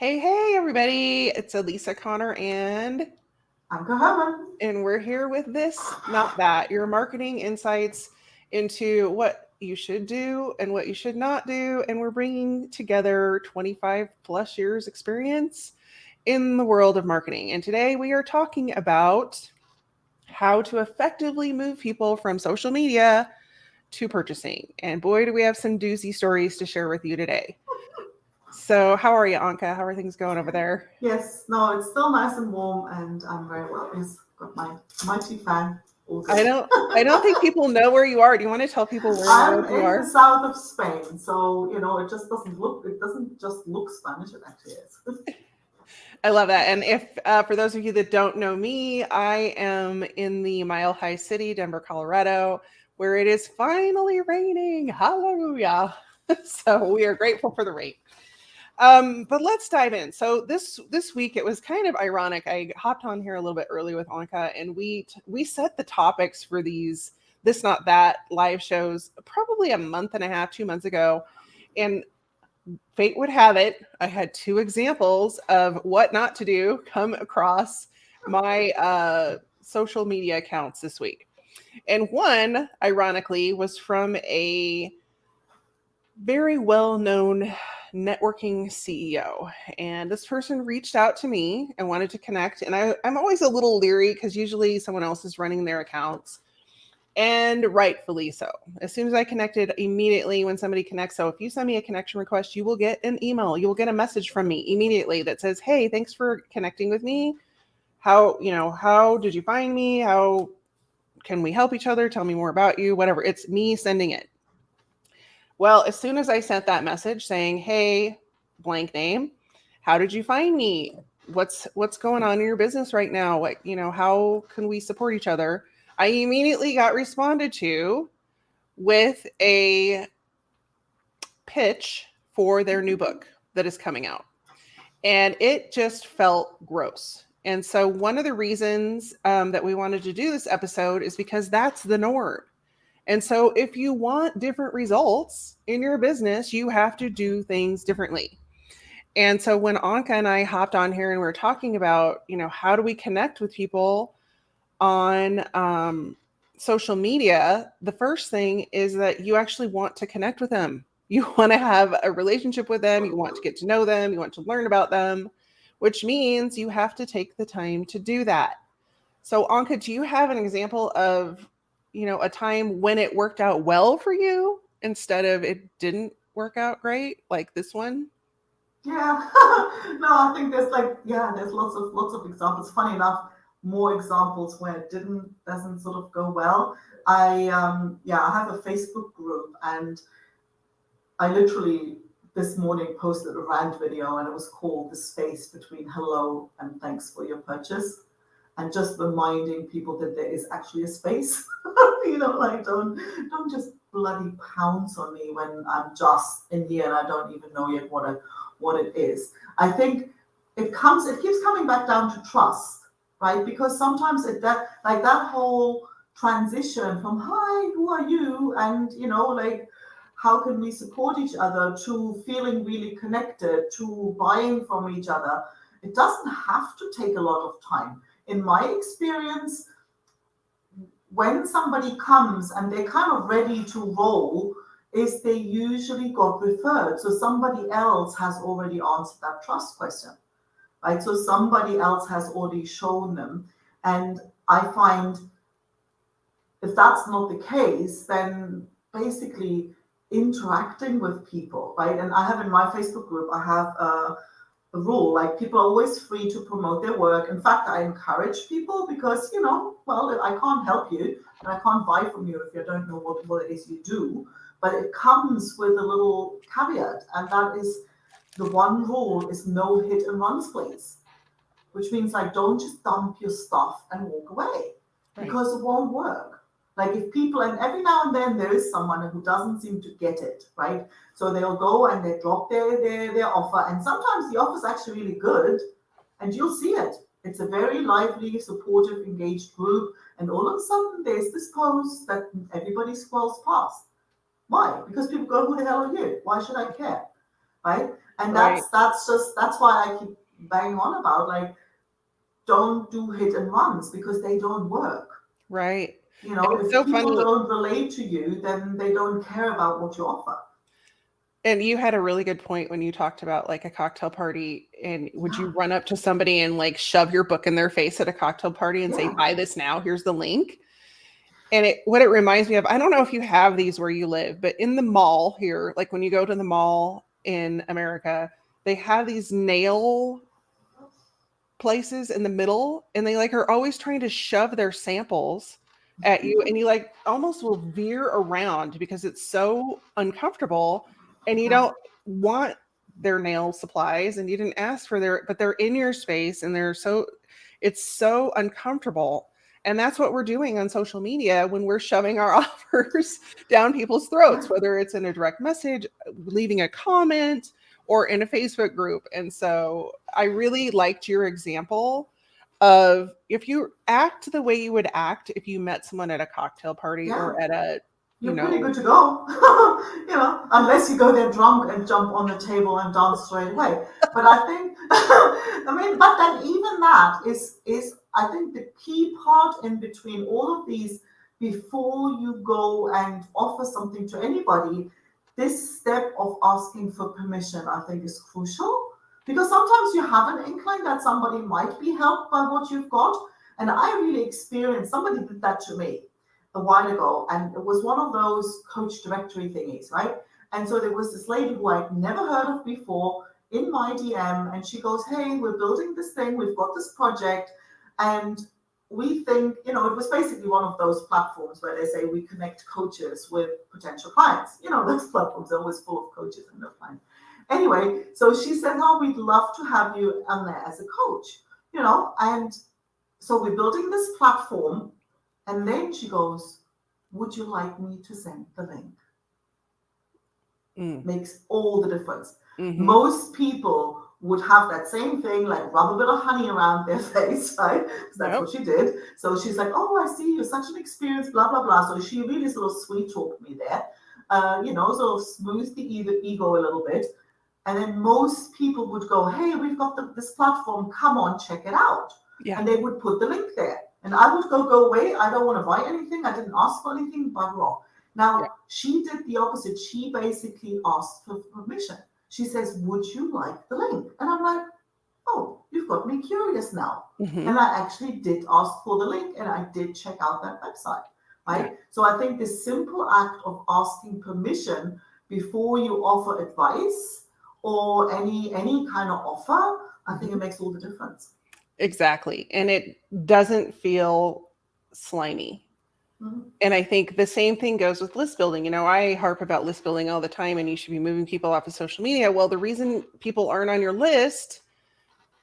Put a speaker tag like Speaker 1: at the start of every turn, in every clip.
Speaker 1: Hey, everybody. It's Elisa Connor
Speaker 2: I'm Herman.
Speaker 1: and we're here with this, not that, your marketing insights into what you should do and what you should not do. And we're bringing together 25 plus years experience in the world of marketing. And today we are talking about how to effectively move people from social media to purchasing. And boy, do we have some doozy stories to share with you today. So, how are you, Anka? How are things going over there?
Speaker 2: Yes, no, it's still nice and warm, and I'm very well. Yes, got my mighty fan. All
Speaker 1: I
Speaker 2: good.
Speaker 1: don't I don't think people know where you are. Do you want to tell people where in the
Speaker 2: I'm
Speaker 1: world you
Speaker 2: in the
Speaker 1: are?
Speaker 2: south of Spain, so it doesn't just look Spanish. It actually is.
Speaker 1: I love that. And if for those of you that don't know me, I am in the Mile High City, Denver, Colorado, where it is finally raining. Hallelujah. So we are grateful for the rain. But let's dive in. So this week it was kind of ironic. I hopped on here a little bit early with Anka, and we set the topics for these this not that live shows probably a month and a half, 2 months ago, and fate would have it, I had two examples of what not to do come across my social media accounts this week. And one, ironically, was from a very well known networking CEO. And this person reached out to me and wanted to connect. And I'm always a little leery because usually someone else is running their accounts. And rightfully so. As soon as I connected, immediately when somebody connects, so if you send me a connection request, you will get an email. You will get a message from me immediately that says, "Hey, thanks for connecting with me. How did you find me? How can we help each other? Tell me more about you." Whatever. It's me sending it. Well, as soon as I sent that message saying, "Hey, blank name, how did you find me? What's going on in your business right now? How can we support each other?" I immediately got responded to with a pitch for their new book that is coming out. And it just felt gross. And so, one of the reasons that we wanted to do this episode is because that's the norm. And so, if you want different results in your business, you have to do things differently. And so, when Anka and I hopped on here and we are talking about, how do we connect with people on social media, the first thing is that you actually want to connect with them. You want to have a relationship with them. You want to get to know them. You want to learn about them, which means you have to take the time to do that. So, Anka, do you have an example of, a time when it worked out well for you instead of it didn't work out great, like this one?
Speaker 2: Yeah, no, I think there's lots of examples. Funny enough, more examples where it didn't doesn't sort of go well. I have a Facebook group, and I literally this morning posted a rant video, and it was called "The Space Between Hello and Thanks for Your Purchase," and just reminding people that there is actually a space. Like don't just bloody pounce on me when I'm just in here and I don't even know yet what it is. I think it keeps coming back down to trust, right? Because sometimes that whole transition from "Hi, who are you?" and like how can we support each other to feeling really connected to buying from each other, it doesn't have to take a lot of time. In my experience, when somebody comes and they're kind of ready to roll, is they usually got referred. So somebody else has already answered that trust question, right? So somebody else has already shown them. And I find if that's not the case, then basically interacting with people, right? And I have in my Facebook group, I have a rule like people are always free to promote their work. In fact, I encourage people because, well, I can't help you and I can't buy from you if you don't know what it is you do. But it comes with a little caveat, and that is the one rule is no hit and runs, please, which means like don't just dump your stuff and walk away
Speaker 1: Right.
Speaker 2: because it won't work. Like if people, and every now and then there is someone who doesn't seem to get it, right? So they'll go and they drop their offer, and sometimes the offer is actually really good, and you'll see it. It's a very lively, supportive, engaged group, and all of a sudden there's this post that everybody scrolls past. Why? Because people go, "Who the hell are you? Why should I care?" right? And
Speaker 1: Right.
Speaker 2: that's why I keep banging on about, like, don't do hit and runs because they don't work.
Speaker 1: Right.
Speaker 2: You
Speaker 1: And
Speaker 2: know,
Speaker 1: it's
Speaker 2: if
Speaker 1: so
Speaker 2: people
Speaker 1: funny.
Speaker 2: don't relate to you, then they don't care about what you offer.
Speaker 1: And you had a really good point when you talked about like a cocktail party. And would
Speaker 2: Yeah,
Speaker 1: you run up to somebody and like shove your book in their face at a cocktail party and say,
Speaker 2: yeah.
Speaker 1: buy this now? Here's the link. And what it reminds me of, I don't know if you have these where you live, but in the mall here, like when you go to the mall in America, they have these nail places in the middle, and they like are always trying to shove their samples at you, and you like almost will veer around because it's so uncomfortable, and you
Speaker 2: Yeah.
Speaker 1: don't want their nail supplies and you didn't ask for their, but they're in your space and they're so, it's so uncomfortable. And that's what we're doing on social media when we're shoving our offers down people's throats, whether it's in a direct message, leaving a comment, or in a Facebook group. And so I really liked your example of if you act the way you would act if you met someone at a cocktail party
Speaker 2: Yeah.
Speaker 1: or at a, you
Speaker 2: You're pretty
Speaker 1: know,
Speaker 2: good to go. Unless you go there drunk and jump on the table and dance straight away. But I think, I mean, but then even that is I think the key part in between all of these, before you go and offer something to anybody, this step of asking for permission, I think, is crucial, because sometimes you have an inkling that somebody might be helped by what you've got. And I really experienced, somebody did that to me a while ago, and it was one of those coach directory thingies, right? And so there was this lady who I'd never heard of before in my DM, and she goes, "Hey, we're building this thing, we've got this project, and we think, it was basically one of those platforms where they say we connect coaches with potential clients. Those platforms are always full of coaches and no clients. Anyway, so she said, "Oh, we'd love to have you on there as a coach, and so we're building this platform." And then she goes, "Would you like me to send the link?"
Speaker 1: mm,
Speaker 2: Makes all the difference.
Speaker 1: mm-hmm,
Speaker 2: Most people would have that same thing, like rub a bit of honey around their face, right? Because that's
Speaker 1: yep,
Speaker 2: what she did. So she's like, "Oh, I see, you're such an experienced, blah, blah, blah." So she really sort of sweet talked me there, sort of smoothed the ego a little bit. And then most people would go, "Hey, we've got this platform, come on, check it out."
Speaker 1: yeah,
Speaker 2: And they would put the link there. And I would go away. I don't want to buy anything. I didn't ask for anything, bugger off.
Speaker 1: yeah,
Speaker 2: Now, she did the opposite. She basically asked for permission. She says, "Would you like the link?" And I'm like, "Oh, you've got me curious now."
Speaker 1: mm-hmm,
Speaker 2: And I actually did ask for the link, and I did check out that website,
Speaker 1: yeah,
Speaker 2: right? So I think the simple act of asking permission before you offer advice or any kind of offer, I think it
Speaker 1: mm-hmm.
Speaker 2: makes all the difference.
Speaker 1: Exactly. And it doesn't feel slimy.
Speaker 2: Mhm.
Speaker 1: And I think the same thing goes with list building. I harp about list building all the time, and you should be moving people off of social media. Well, the reason people aren't on your list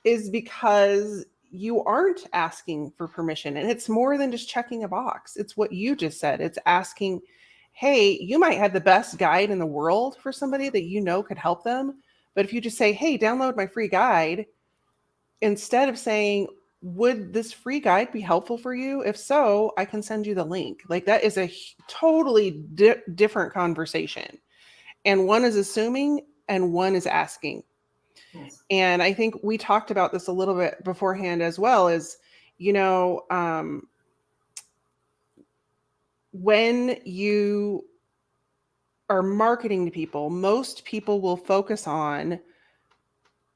Speaker 1: is because you aren't asking for permission. And it's more than just checking a box. It's what you just said. It's asking, hey, you might have the best guide in the world for somebody that could help them. But if you just say, hey, download my free guide, instead of saying, would this free guide be helpful for you? If so, I can send you the link. Like that is a totally different conversation. And one is assuming and one is asking.
Speaker 2: Yes.
Speaker 1: And I think we talked about this a little bit beforehand as well, is, you know, um, when you are marketing to people, most people will focus on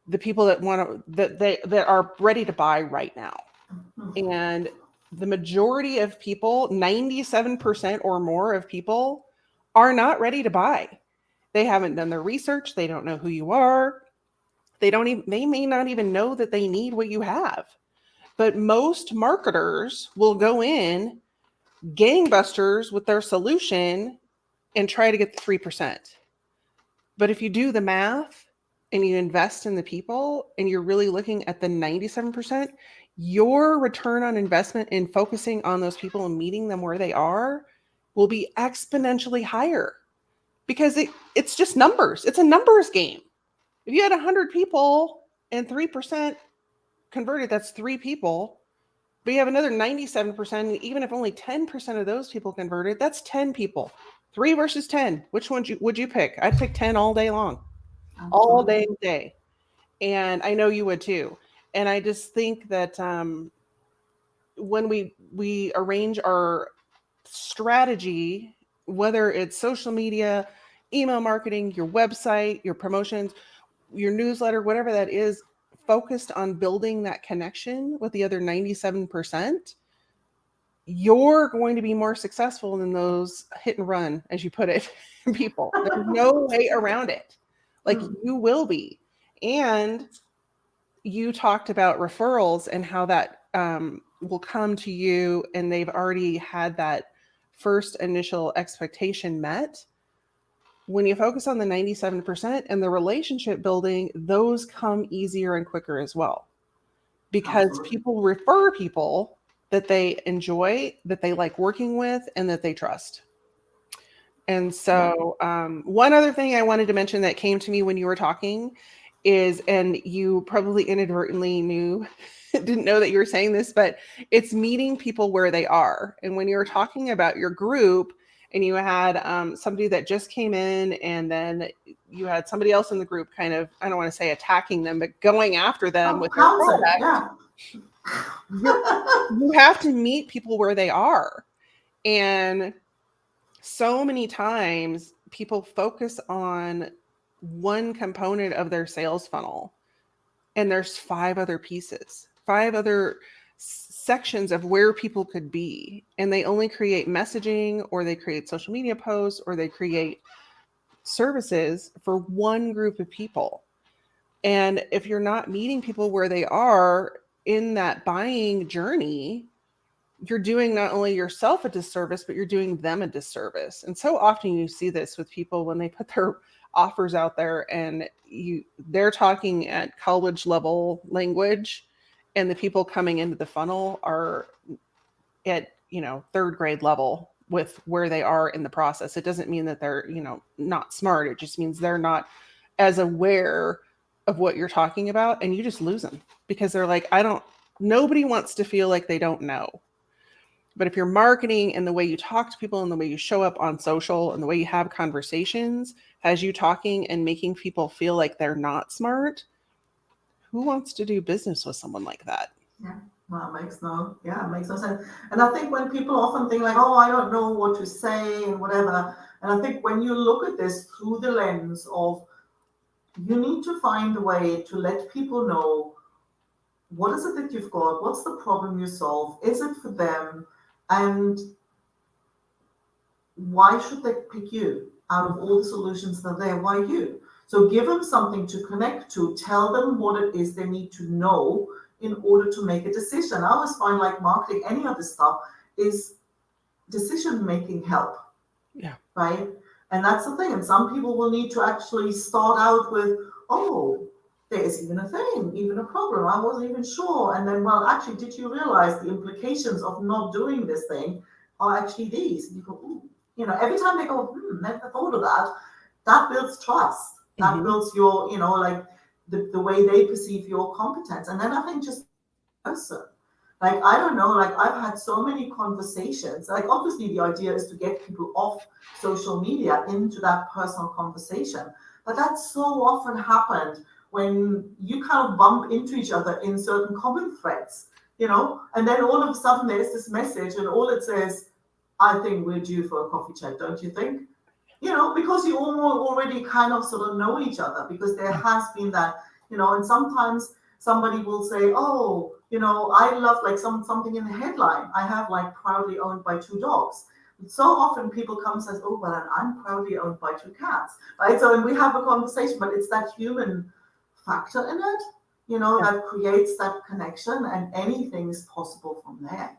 Speaker 1: the people that want to, that are ready to buy right now.
Speaker 2: Mhm.
Speaker 1: And the majority of people, 97% or more of people, are not ready to buy. They haven't done their research. They don't know who you are. They may not even know that they need what you have. But most marketers will go in gangbusters with their solution and try to get the 3%. But if you do the math and you invest in the people and you're really looking at the 97%, your return on investment in focusing on those people and meeting them where they are will be exponentially higher, because it's just numbers. It's a numbers game. If you had 100 people and 3% converted, that's 3 people. But you have another 97%, and even if only 10% of those people converted, that's 10 people. 3 versus 10. Which one would you pick? I'd pick 10 all day long. all
Speaker 2: Absolutely.
Speaker 1: day, day. And I know you would too. And I just think that when we arrange our strategy, whether it's social media, email marketing, your website, your promotions, your newsletter, whatever that is, focused on building that connection with the other 97%, you're going to be more successful than those hit and run, as you put it, people. There's no way around it. Like
Speaker 2: Mm,
Speaker 1: you will be. And you talked about referrals and how that will come to you and they've already had that first initial expectation met. When you focus on the 97% and the relationship building, those come easier and quicker as well because
Speaker 2: absolutely.
Speaker 1: people refer people that they enjoy, that they like working with, and that they trust. And
Speaker 2: Yeah.
Speaker 1: so, one other thing I wanted to mention that came to me when you were talking is, and you probably inadvertently knew, didn't know that you were saying this, but it's meeting people where they are. And when you were talking about your group, and you had somebody that just came in, and then you had somebody else in the group kind of, I don't want to say attacking them, but going after them
Speaker 2: Oh,
Speaker 1: with their
Speaker 2: counter.
Speaker 1: product,
Speaker 2: Yeah.
Speaker 1: you're, you have to meet people where they are. And so many times people focus on one component of their sales funnel and there's five other pieces, five other sections of where people could be, and they only create messaging or they create social media posts or they create services for one group of people. And if you're not meeting people where they are in that buying journey, you're doing not only yourself a disservice, but you're doing them a disservice. And so often you see this with people when they put their offers out there and they're talking at college level language and the people coming into the funnel are at, third grade level with where they are in the process. It doesn't mean that they're, not smart. It just means they're not as aware of what you're talking about, and you just lose them because they're like, nobody wants to feel like they don't know. But if you're marketing and the way you talk to people and the way you show up on social and the way you have conversations has you talking and making people feel like they're not smart, who wants to do business with someone like that?
Speaker 2: Yeah. Well, it makes no sense. And I think when people often think like, oh, I don't know what to say and whatever. And I think when you look at this through the lens of you need to find a way to let people know what is it that you've got, what's the problem you solve, is it for them, and why should they pick you out of all the solutions that are there? Why you? So give them something to connect to, tell them what it is they need to know in order to make a decision. I always find like marketing, any of this stuff is decision making help,
Speaker 1: Yeah.
Speaker 2: right? And that's the thing. And some people will need to actually start out with, oh, there's even a thing, even a problem. I wasn't even sure. And then, well, actually, did you realize the implications of not doing this thing are actually these? And you go, ooh, every time they go, never thought of that. That builds trust. That
Speaker 1: Mm-hmm.
Speaker 2: builds your, like the way they perceive your competence. And then I think just person. Like, I don't know, like, I've had so many conversations. Like, obviously, the idea is to get people off social media into that personal conversation. But that so often happened when you kind of bump into each other in certain common threads. And then all of a sudden there's this message, and all it says, I think we're due for a coffee chat, don't you think? Because you all already kind of sort of know each other because there has been that, and sometimes somebody will say, oh, I love like something in the headline. I have like proudly owned by two dogs. So often people come and says, oh, well, and I'm proudly owned by two cats, right? So and we have a conversation, but it's that human factor in it,
Speaker 1: Yeah.
Speaker 2: that creates that connection, and anything is possible from there.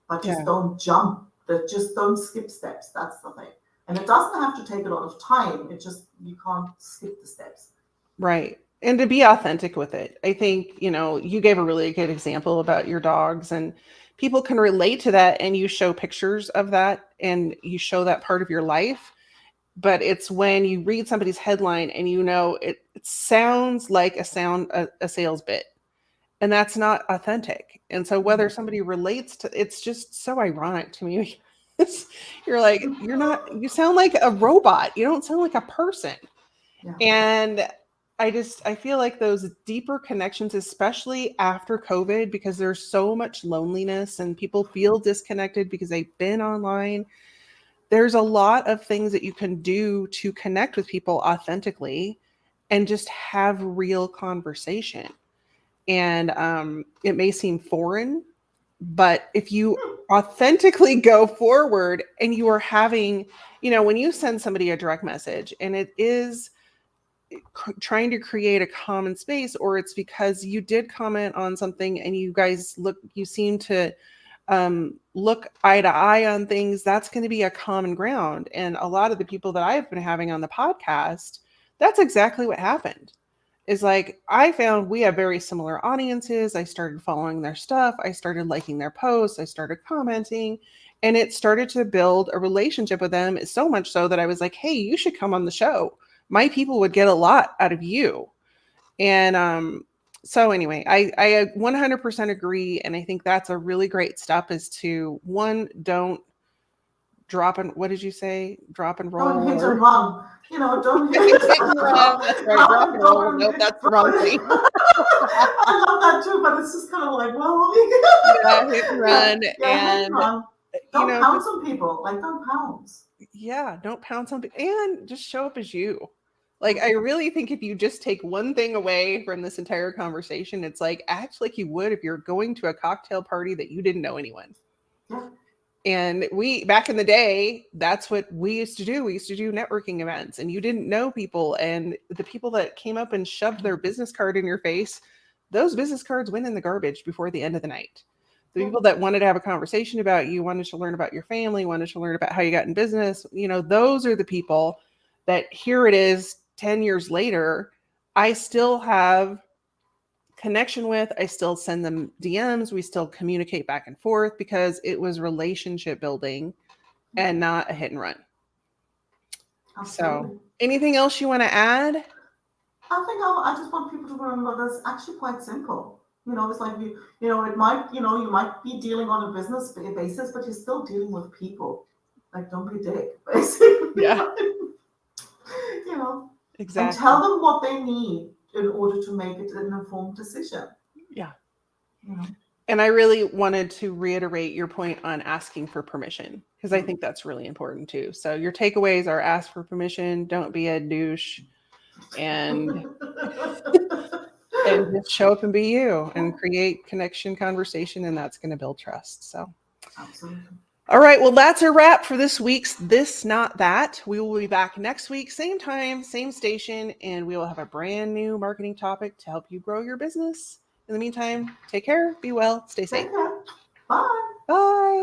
Speaker 2: But just
Speaker 1: Yeah.
Speaker 2: don't jump. Just don't skip steps. That's the thing. And it doesn't have to take a lot of time. It just you can't skip the steps.
Speaker 1: Right. And to be authentic with it. I think, you gave a really good example about your dogs, and people can relate to that, and you show pictures of that and you show that part of your life. But it's when you read somebody's headline and it sounds like a sales bit, and that's not authentic. And so whether
Speaker 2: Mhm.
Speaker 1: somebody relates to, it's just so ironic to me. You're like, you sound like a robot. You don't sound like a person.
Speaker 2: Yeah.
Speaker 1: And I feel like those deeper connections, especially after COVID, because there's so much loneliness and people feel disconnected because they've been online. There's a lot of things that you can do to connect with people authentically and just have real conversation. And it may seem foreign, but if you authentically go forward and you are having, when you send somebody a direct message and it is trying to create a common space, or it's because you did comment on something and you seem to look eye to eye on things, that's going to be a common ground. And a lot of the people that I've been having on the podcast, that's exactly what happened. Is like, I found we have very similar audiences. I started following their stuff. I started liking their posts. I started commenting, and it started to build a relationship with them. So much so that I was like, hey, you should come on the show. My people would get a lot out of you. And so anyway, I 100% agree. And I think that's a really great step, is to, one, don't drop and, what did you say? Drop and roll?
Speaker 2: Don't hit
Speaker 1: Or
Speaker 2: and run. Don't hit,
Speaker 1: hit and run. That's right. Drop and roll. Nope, that's the wrong thing.
Speaker 2: I love that too, but it's just kind of like, well,
Speaker 1: yeah, hit and run.
Speaker 2: yeah, hit and run. Don't pounce
Speaker 1: just,
Speaker 2: on people. Like, don't pounce.
Speaker 1: Yeah, don't pounce on people, and just show up as you. Like, I really think if you just take one thing away from this entire conversation, it's like, act like you would if you're going to a cocktail party that you didn't know anyone.
Speaker 2: Yeah.
Speaker 1: And back in the day, that's what we used to do. We used to do networking events, and you didn't know people. And the people that came up and shoved their business card in your face, those business cards went in the garbage before the end of the night. The people that wanted to have a conversation about you, wanted to learn about your family, wanted to learn about how you got in business, those are the people that, here it is 10 years later, I still have connection with. I still send them DMs. We still communicate back and forth because it was relationship building and not a hit and run.
Speaker 2: Absolutely.
Speaker 1: So, anything else you want to add?
Speaker 2: I think I just want people to remember that's actually quite simple. It's like it might, you might be dealing on a business basis, but you're still dealing with people. Like, don't be a dick, basically.
Speaker 1: Yeah. Exactly.
Speaker 2: And tell them what they need in order to make it an informed decision.
Speaker 1: Yeah. And I really wanted to reiterate your point on asking for permission, because I think that's really important too. So your takeaways are: ask for permission, don't be a douche, and just show up and be you and create connection, conversation, and that's going to build trust. So
Speaker 2: absolutely.
Speaker 1: All right, well, that's a wrap for this week's This Not That. We will be back next week, same time, same station, and we will have a brand new marketing topic to help you grow your business. In the meantime, take care, be well, stay safe.
Speaker 2: Take care. Bye.
Speaker 1: Bye.